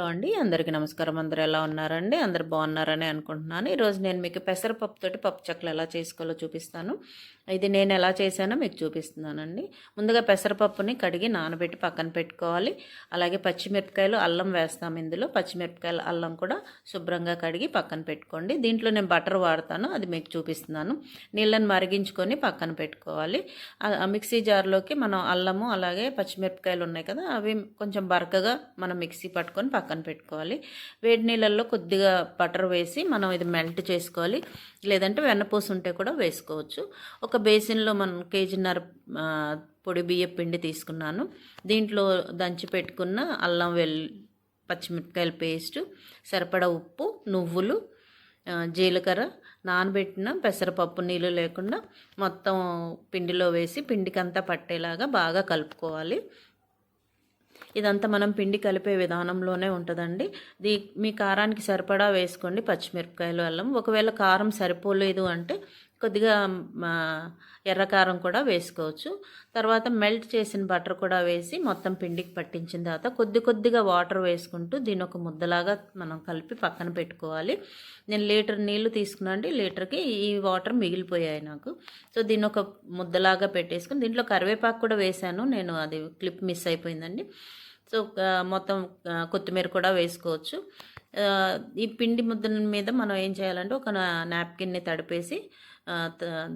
అండి. అందరికీ నమస్కారం. అందరూ ఎలా ఉన్నారండి? అందరూ బాగున్నారని అనుకుంటున్నాను. ఈరోజు నేను మీకు పెసరపప్పుతోటి పప్పు చెక్కలు ఎలా చేసుకోవాలో చూపిస్తాను. ఇది నేను ఎలా చేశానో మీకు చూపిస్తున్నానండి. ముందుగా పెసరపప్పుని కడిగి నానబెట్టి పక్కన పెట్టుకోవాలి. అలాగే పచ్చిమిరపకాయలు, అల్లం వేస్తాం ఇందులో. పచ్చిమిరపకాయలు, అల్లం కూడా శుభ్రంగా కడిగి పక్కన పెట్టుకోండి. దీంట్లో నేను బటర్ వాడతాను, అది మీకు చూపిస్తున్నాను. నీళ్ళని మరిగించుకొని పక్కన పెట్టుకోవాలి. మిక్సీ జార్లోకి మనం అల్లము అలాగే పచ్చిమిరపకాయలు ఉన్నాయి కదా, అవి కొంచెం బరకగా మనం మిక్సీ పట్టుకొని పక్కన పెట్టుకోవాలి. వేడి నీళ్ళల్లో కొద్దిగా బటర్ వేసి మనం ఇది మెల్ట్ చేసుకోవాలి. లేదంటే వెన్నపూస ఉంటే కూడా వేసుకోవచ్చు. ఒక బేసిన్లో మనం కేజీన్నర పొడి బియ్యం పిండి తీసుకున్నాను. దీంట్లో దంచి పెట్టుకున్న అల్లం పచ్చిమిరపకాయల పేస్టు, సరిపడా ఉప్పు, నువ్వులు, జీలకర్ర, నానబెట్టిన పెసరపప్పు నీళ్ళు లేకుండా మొత్తం పిండిలో వేసి పిండికంతా పట్టేలాగా బాగా కలుపుకోవాలి. ఇదంతా మనం పిండి కలిపే విధానంలోనే ఉంటుందండి. మీ కారానికి సరిపడా వేసుకోండి పచ్చిమిరపకాయలు, అల్లం. ఒకవేళ కారం సరిపోలేదు అంటే కొద్దిగా ఎర్ర కారం కూడా వేసుకోవచ్చు. తర్వాత మెల్ట్ చేసిన బటర్ కూడా వేసి మొత్తం పిండికి పట్టించిన తర్వాత కొద్దిగా వాటర్ వేసుకుంటూ దీని ఒక ముద్దలాగా మనం కలిపి పక్కన పెట్టుకోవాలి. నేను లీటర్ నీళ్లు తీసుకున్నాండి, లీటర్కి ఈ వాటర్ మిగిలిపోయాయి నాకు. సో దీన్ని ఒక ముద్దలాగా పెట్టేసుకుని దీంట్లో కరివేపాకు కూడా వేసాను నేను, అది క్లిప్ మిస్ అయిపోయిందండి. సో మొత్తం కొత్తిమీర కూడా వేసుకోవచ్చు. ఈ పిండి ముద్ద మీద మనం ఏం చేయాలంటే ఒక నాప్కిన్ని తడిపేసి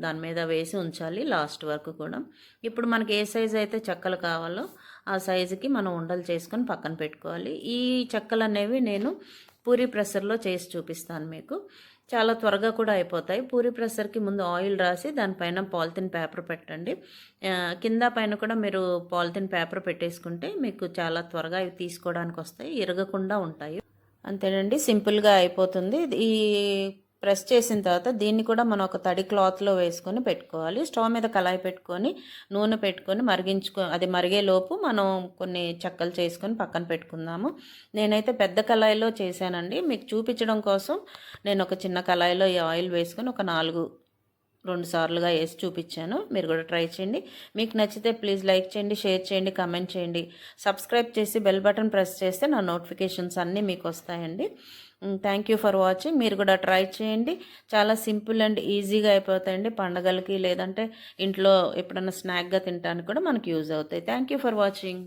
దాని మీద వేసి ఉంచాలి లాస్ట్ వరకు కూడా. ఇప్పుడు మనకి ఏ సైజు అయితే చెక్కలు కావాలో ఆ సైజుకి మనం ఉండలు చేసుకొని పక్కన పెట్టుకోవాలి. ఈ చెక్కలు అనేవి నేను పూరీ ప్రెషర్లో చేసి చూపిస్తాను మీకు. చాలా త్వరగా కూడా అయిపోతాయి. పూరీ ప్రెషర్కి ముందు ఆయిల్ రాసి దానిపైన పాలిథిన్ పేపర్ పెట్టండి. కింద పైన కూడా మీరు పాలిథిన్ పేపర్ పెట్టేసుకుంటే మీకు చాలా త్వరగా ఇవి తీసుకోవడానికి వస్తాయి, ఇరగకుండా ఉంటాయి. అంతేనండి, సింపుల్గా అయిపోతుంది. ఈ ప్రెస్ చేసిన తర్వాత దీన్ని కూడా మనం ఒక తడి క్లాత్లో వేసుకొని పెట్టుకోవాలి. స్టవ్ మీద కళాయి పెట్టుకొని నూనె పెట్టుకొని అది మరిగేలోపు మనం కొన్ని చెక్కలు చేసుకొని పక్కన పెట్టుకుందాము. నేనైతే పెద్ద కళాయిలో చేశానండి. మీకు చూపించడం కోసం నేను ఒక చిన్న కళాయిలో ఈ ఆయిల్ వేసుకొని ఒక 2 సార్లుగా వేసి చూపించాను. మీరు కూడా ట్రై చేయండి. మీకు నచ్చితే ప్లీజ్ లైక్ చేయండి, షేర్ చేయండి, కామెంట్ చేయండి. సబ్స్క్రైబ్ చేసి బెల్ బటన్ ప్రెస్ చేస్తే నా నోటిఫికేషన్స్ అన్నీ మీకు వస్తాయండి. Thank you for watching. మీరు కూడా ట్రై చేయండి. చాలా సింపుల్ అండ్ ఈజీగా అయిపోతాయండి. పండగలకి లేదంటే ఇంట్లో ఎప్పుడన్నా స్నాక్గా తినడానికి కూడా మనకి యూజ్ అవుతాయి. Thank you for watching.